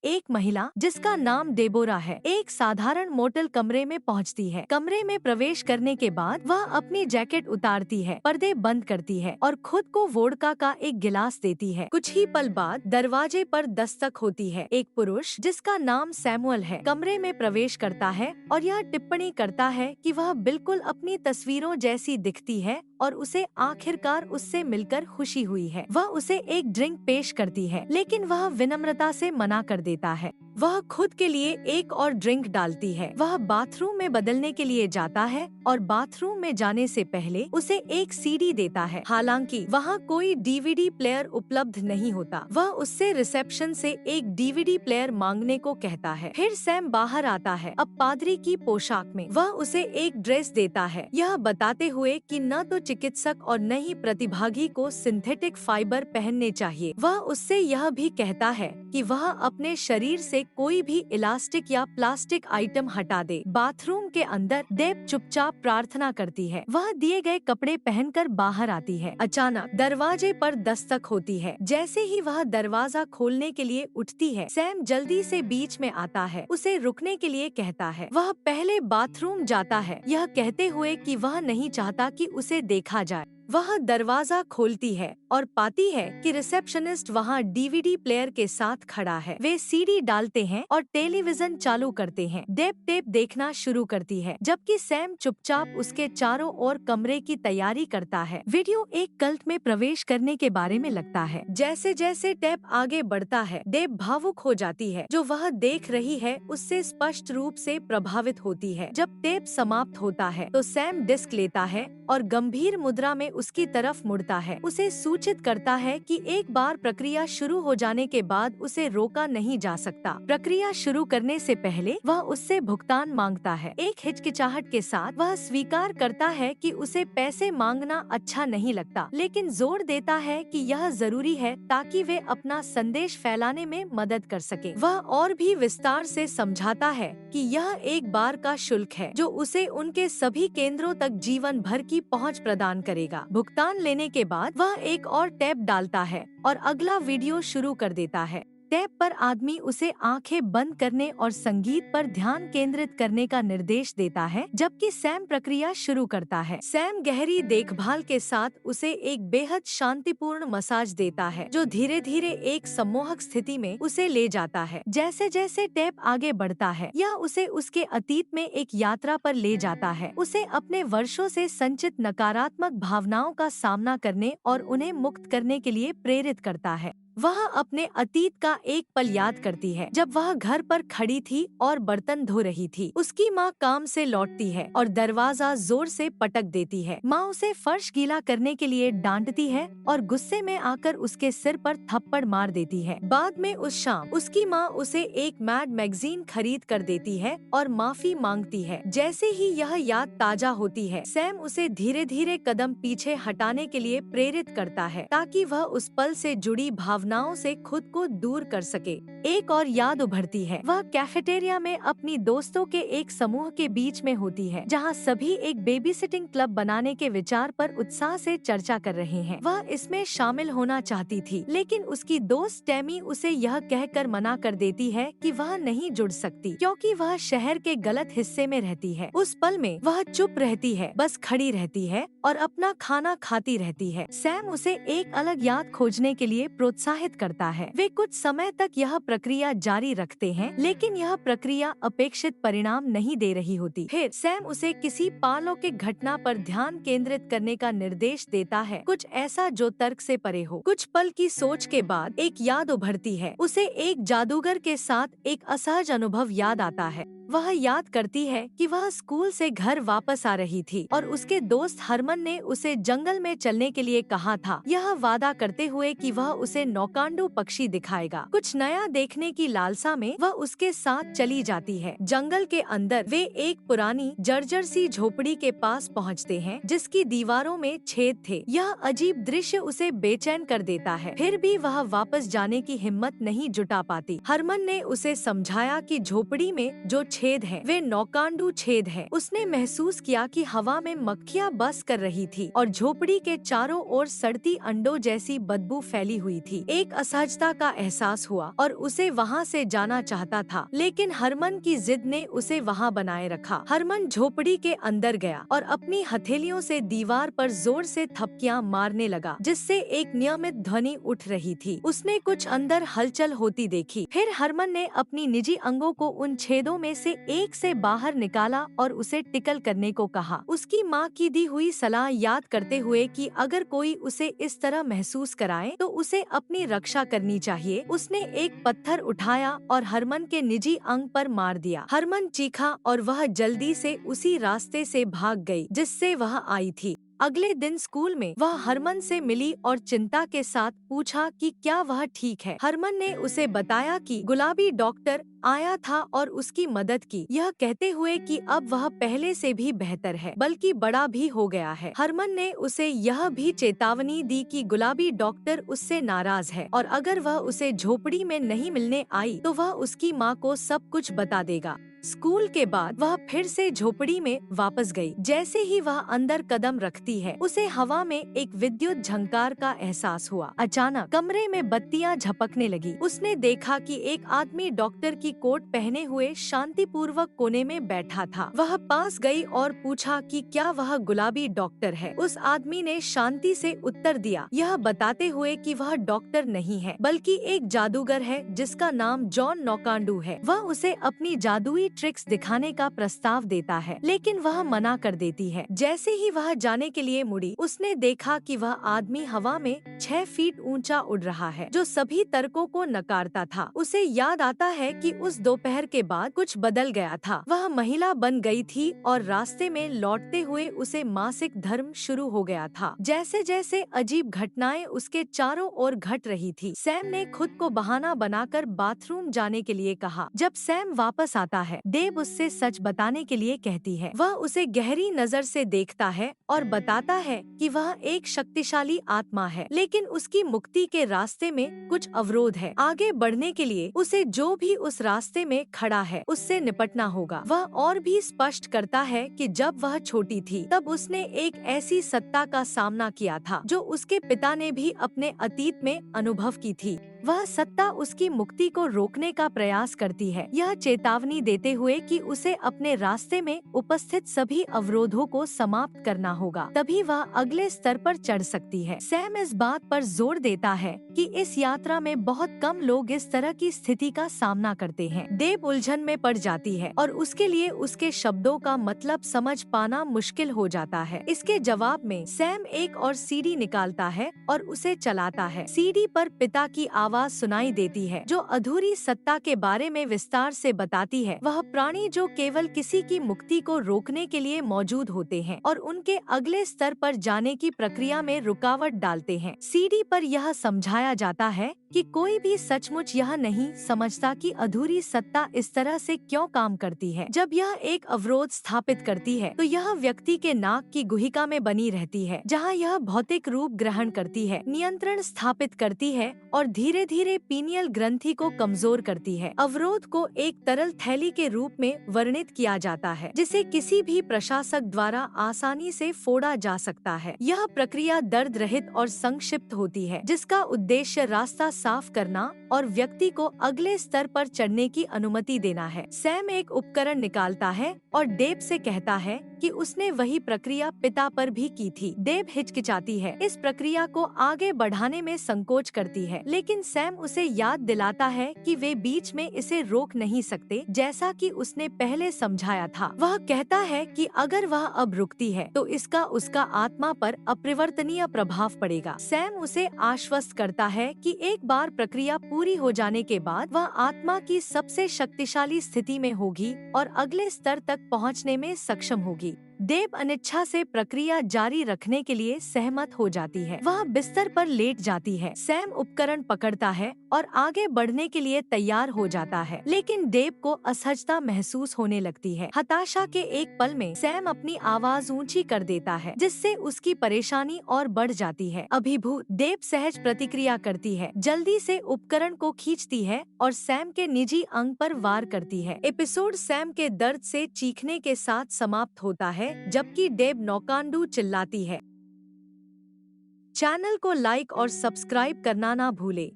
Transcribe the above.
एक महिला जिसका नाम डेबोरा है एक साधारण मोटल कमरे में पहुंचती है। कमरे में प्रवेश करने के बाद वह अपनी जैकेट उतारती है, पर्दे बंद करती है और खुद को वोडका का एक गिलास देती है। कुछ ही पल बाद दरवाजे पर दस्तक होती है। एक पुरुष जिसका नाम सैमुअल है कमरे में प्रवेश करता है और यह टिप्पणी करता है कि वह बिल्कुल अपनी तस्वीरों जैसी दिखती है और उसे आखिरकार उससे मिलकर खुशी हुई है। वह उसे एक ड्रिंक पेश करती है, लेकिन वह विनम्रता से मना कर देता है। वह खुद के लिए एक और ड्रिंक डालती है। वह बाथरूम में बदलने के लिए जाता है और बाथरूम में जाने से पहले उसे एक सीडी देता है। हालांकि वहाँ कोई डीवीडी प्लेयर उपलब्ध नहीं होता। वह उससे रिसेप्शन से एक डीवीडी प्लेयर मांगने को कहता है। फिर सैम बाहर आता है, अब पादरी की पोशाक में। वह उसे एक ड्रेस देता है, यह बताते हुए कि न तो चिकित्सक और न ही प्रतिभागी को सिंथेटिक फाइबर पहनने चाहिए। वह उससे यह भी कहता है कि वह अपने शरीर से कोई भी इलास्टिक या प्लास्टिक आइटम हटा दे। बाथरूम के अंदर डेब चुपचाप प्रार्थना करती है। वह दिए गए कपड़े पहनकर बाहर आती है। अचानक दरवाजे पर दस्तक होती है। जैसे ही वह दरवाजा खोलने के लिए उठती है, सैम जल्दी से बीच में आता है, उसे रुकने के लिए कहता है। वह पहले बाथरूम जाता है, यह कहते हुए कि वह नहीं चाहता कि उसे देखा जाए। वह दरवाजा खोलती है और पाती है कि रिसेप्शनिस्ट वहाँ डीवीडी प्लेयर के साथ खड़ा है। वे सीडी डालते हैं और टेलीविजन चालू करते हैं। डेब टेप देखना शुरू करती है, जबकि सैम चुपचाप उसके चारों ओर कमरे की तैयारी करता है। वीडियो एक कल्ट में प्रवेश करने के बारे में लगता है। जैसे जैसे टेप आगे बढ़ता है, डेब भावुक हो जाती है। जो वह देख रही है उससे स्पष्ट रूप से प्रभावित होती है। जब टेप समाप्त होता है तो सैम डिस्क लेता है और गंभीर मुद्रा में उसकी तरफ मुड़ता है। उसे सूचित करता है कि एक बार प्रक्रिया शुरू हो जाने के बाद उसे रोका नहीं जा सकता। प्रक्रिया शुरू करने से पहले वह उससे भुगतान मांगता है। एक हिचकिचाहट के साथ वह स्वीकार करता है कि उसे पैसे मांगना अच्छा नहीं लगता, लेकिन जोर देता है कि यह जरूरी है ताकि वे अपना संदेश फैलाने में मदद कर सके। वह और भी विस्तार से समझाता है कि यह एक बार का शुल्क है जो उसे उनके सभी केंद्रों तक जीवन भर की पहुंच प्रदान करेगा। भुगतान लेने के बाद वह एक और टैप डालता है और अगला वीडियो शुरू कर देता है। टैप पर आदमी उसे आंखें बंद करने और संगीत पर ध्यान केंद्रित करने का निर्देश देता है, जबकि सैम प्रक्रिया शुरू करता है। सैम गहरी देखभाल के साथ उसे एक बेहद शांतिपूर्ण मसाज देता है, जो धीरे धीरे एक सम्मोहक स्थिति में उसे ले जाता है। जैसे जैसे टैप आगे बढ़ता है, यह उसे उसके अतीत में एक यात्रा पर ले जाता है। उसे अपने वर्षों से संचित नकारात्मक भावनाओं का सामना करने और उन्हें मुक्त करने के लिए प्रेरित करता है। वह अपने अतीत का एक पल याद करती है जब वह घर पर खड़ी थी और बर्तन धो रही थी। उसकी माँ काम से लौटती है और दरवाजा जोर से पटक देती है। माँ उसे फर्श गीला करने के लिए डांटती है और गुस्से में आकर उसके सिर पर थप्पड़ मार देती है। बाद में उस शाम उसकी माँ उसे एक मैड मैगजीन खरीद कर देती है और माफी मांगती है। जैसे ही यह याद ताजा होती है, सैम उसे धीरे धीरे कदम पीछे हटाने के लिए प्रेरित करता है ताकि वह उस पल से जुड़ी भावनाओं से खुद को दूर कर सके। एक और याद उभरती है। वह कैफेटेरिया में अपनी दोस्तों के एक समूह के बीच में होती है, जहां सभी एक बेबीसिटिंग क्लब बनाने के विचार पर उत्साह से चर्चा कर रहे हैं। वह इसमें शामिल होना चाहती थी, लेकिन उसकी दोस्त टेमी उसे यह कहकर मना कर देती है कि वह नहीं जुड़ सकती क्योंकि वह शहर के गलत हिस्से में रहती है। उस पल में वह चुप रहती है, बस खड़ी रहती है और अपना खाना खाती रहती है। सैम उसे एक अलग याद खोजने के लिए प्रोत्साहित करता है। वे कुछ समय तक यह प्रक्रिया जारी रखते हैं, लेकिन यह प्रक्रिया अपेक्षित परिणाम नहीं दे रही होती। फिर सैम उसे किसी पारलौकिक घटना पर ध्यान केंद्रित करने का निर्देश देता है, कुछ ऐसा जो तर्क से परे हो। कुछ पल की सोच के बाद एक याद उभरती है। उसे एक जादूगर के साथ एक असहज अनुभव याद आता है। वह याद करती है कि वह स्कूल से घर वापस आ रही थी और उसके दोस्त हरमन ने उसे जंगल में चलने के लिए कहा था, यह वादा करते हुए कि वह उसे नौकांडू पक्षी दिखाएगा। कुछ नया देखने की लालसा में वह उसके साथ चली जाती है। जंगल के अंदर वे एक पुरानी जर्जर सी झोपड़ी के पास पहुंचते हैं, जिसकी दीवारों में छेद थे। यह अजीब दृश्य उसे बेचैन कर देता है, फिर भी वह वापस जाने की हिम्मत नहीं जुटा पाती। हरमन ने उसे समझाया कि झोपड़ी में जो छेद हैं, वे नौकांडू छेद हैं। उसने महसूस किया कि हवा में मक्खियां बस कर रही थी और झोपड़ी के चारों ओर सड़ती अंडों जैसी बदबू फैली हुई थी। एक असहजता का एहसास हुआ और उसे वहाँ से जाना चाहता था, लेकिन हरमन की जिद ने उसे वहाँ बनाए रखा। हरमन झोपड़ी के अंदर गया और अपनी हथेलियों से दीवार पर जोर से थपकियां मारने लगा, जिससे एक नियमित ध्वनि उठ रही थी। उसने कुछ अंदर हलचल होती देखी। फिर हरमन ने अपनी निजी अंगों को उन छेदों में से एक से बाहर निकाला और उसे टिकल करने को कहा, उसकी माँ की दी हुई सलाह याद करते हुए कि अगर कोई उसे इस तरह महसूस कराए तो उसे अपनी रक्षा करनी चाहिए। उसने एक पत्थर उठाया और हरमन के निजी अंग पर मार दिया। हरमन चीखा और वह जल्दी से उसी रास्ते से भाग गई जिससे वह आई थी। अगले दिन स्कूल में वह हरमन से मिली और चिंता के साथ पूछा कि क्या वह ठीक है। हरमन ने उसे बताया कि गुलाबी डॉक्टर आया था और उसकी मदद की, यह कहते हुए कि अब वह पहले से भी बेहतर है, बल्कि बड़ा भी हो गया है। हरमन ने उसे यह भी चेतावनी दी कि गुलाबी डॉक्टर उससे नाराज है और अगर वह उसे झोपड़ी में नहीं मिलने आई तो वह उसकी माँ को सब कुछ बता देगा। स्कूल के बाद वह फिर से झोपड़ी में वापस गई। जैसे ही वह अंदर कदम रखती है, उसे हवा में एक विद्युत झंकार का एहसास हुआ। अचानक कमरे में बत्तियां झपकने लगी। उसने देखा कि एक आदमी डॉक्टर की कोट पहने हुए शांतिपूर्वक कोने में बैठा था। वह पास गई और पूछा कि क्या वह गुलाबी डॉक्टर है। उस आदमी ने शांति से उत्तर दिया, यह बताते हुए कि वह डॉक्टर नहीं है, बल्कि एक जादूगर है जिसका नाम जॉन नौकांडू है। वह उसे अपनी जादुई ट्रिक्स दिखाने का प्रस्ताव देता है, लेकिन वह मना कर देती है। जैसे ही वह जाने के लिए मुड़ी, उसने देखा कि वह आदमी हवा में 6 फीट ऊंचा उड़ रहा है, जो सभी तर्कों को नकारता था। उसे याद आता है कि उस दोपहर के बाद कुछ बदल गया था। वह महिला बन गई थी और रास्ते में लौटते हुए उसे मासिक धर्म शुरू हो गया था। जैसे जैसे अजीब घटनाएं उसके चारों ओर घट रही थी, सैम ने खुद को बहाना बनाकर बाथरूम जाने के लिए कहा। जब सैम वापस आता है, देब उससे सच बताने के लिए कहती है। वह उसे गहरी नजर से देखता है और बताता है कि वह एक शक्तिशाली आत्मा है, लेकिन उसकी मुक्ति के रास्ते में कुछ अवरोध है। आगे बढ़ने के लिए उसे जो भी उस रास्ते में खड़ा है उससे निपटना होगा। वह और भी स्पष्ट करता है कि जब वह छोटी थी तब उसने एक ऐसी सत्ता का सामना किया था जो उसके पिता ने भी अपने अतीत में अनुभव की थी। वह सत्ता उसकी मुक्ति को रोकने का प्रयास करती है, यह चेतावनी देते हुए कि उसे अपने रास्ते में उपस्थित सभी अवरोधों को समाप्त करना होगा, तभी वह अगले स्तर पर चढ़ सकती है। सैम इस बात पर जोर देता है कि इस यात्रा में बहुत कम लोग इस तरह की स्थिति का सामना करते हैं। देब उलझन में पड़ जाती है और उसके लिए उसके शब्दों का मतलब समझ पाना मुश्किल हो जाता है। इसके जवाब में सैम एक और सीडी निकालता है और उसे चलाता है। सीडी पर पिता की आवाज सुनाई देती है, जो अधूरी सत्ता के बारे में विस्तार से बताती है। वह प्राणी जो केवल किसी की मुक्ति को रोकने के लिए मौजूद होते हैं और उनके अगले स्तर पर जाने की प्रक्रिया में रुकावट डालते हैं। सीडी पर यह समझाया जाता है कि कोई भी सचमुच यह नहीं समझता कि अधूरी सत्ता इस तरह से क्यों काम करती है। जब यह एक अवरोध स्थापित करती है तो यह व्यक्ति के नाक की गुहिका में बनी रहती है, जहां यह भौतिक रूप ग्रहण करती है, नियंत्रण स्थापित करती है और धीरे धीरे पीनियल ग्रंथि को कमजोर करती है। अवरोध को एक तरल थैली के रूप में वर्णित किया जाता है, जिसे किसी भी प्रशासक द्वारा आसानी से फोड़ा जा सकता है। यह प्रक्रिया दर्द रहित और संक्षिप्त होती है, जिसका उद्देश्य रास्ता साफ करना और व्यक्ति को अगले स्तर पर चढ़ने की अनुमति देना है। सैम एक उपकरण निकालता है और डेब से कहता है कि उसने वही प्रक्रिया पिता पर भी की थी। डेब हिचकिचाती है, इस प्रक्रिया को आगे बढ़ाने में संकोच करती है, लेकिन सैम उसे याद दिलाता है कि वे बीच में इसे रोक नहीं सकते, जैसा कि उसने पहले समझाया था। वह कहता है कि अगर वह अब रुकती है तो इसका उसका आत्मा पर अपरिवर्तनीय प्रभाव पड़ेगा। सैम उसे आश्वस्त करता है कि एक बार प्रक्रिया पूरी हो जाने के बाद वह आत्मा की सबसे शक्तिशाली स्थिति में होगी और अगले स्तर तक पहुंचने में सक्षम होगी। देब अनिच्छा से प्रक्रिया जारी रखने के लिए सहमत हो जाती है। वह बिस्तर पर लेट जाती है। सैम उपकरण पकड़ता है और आगे बढ़ने के लिए तैयार हो जाता है, लेकिन देब को असहजता महसूस होने लगती है। हताशा के एक पल में सैम अपनी आवाज ऊंची कर देता है, जिससे उसकी परेशानी और बढ़ जाती है। अभिभूत देब सहज प्रतिक्रिया करती है, जल्दी से उपकरण को खींचती है और सैम के निजी अंग पर वार करती है। एपिसोड सैम के दर्द से चीखने के साथ समाप्त होता है, जबकि देब नौकांडू चिल्लाती है। चैनल को लाइक और सब्सक्राइब करना ना भूले।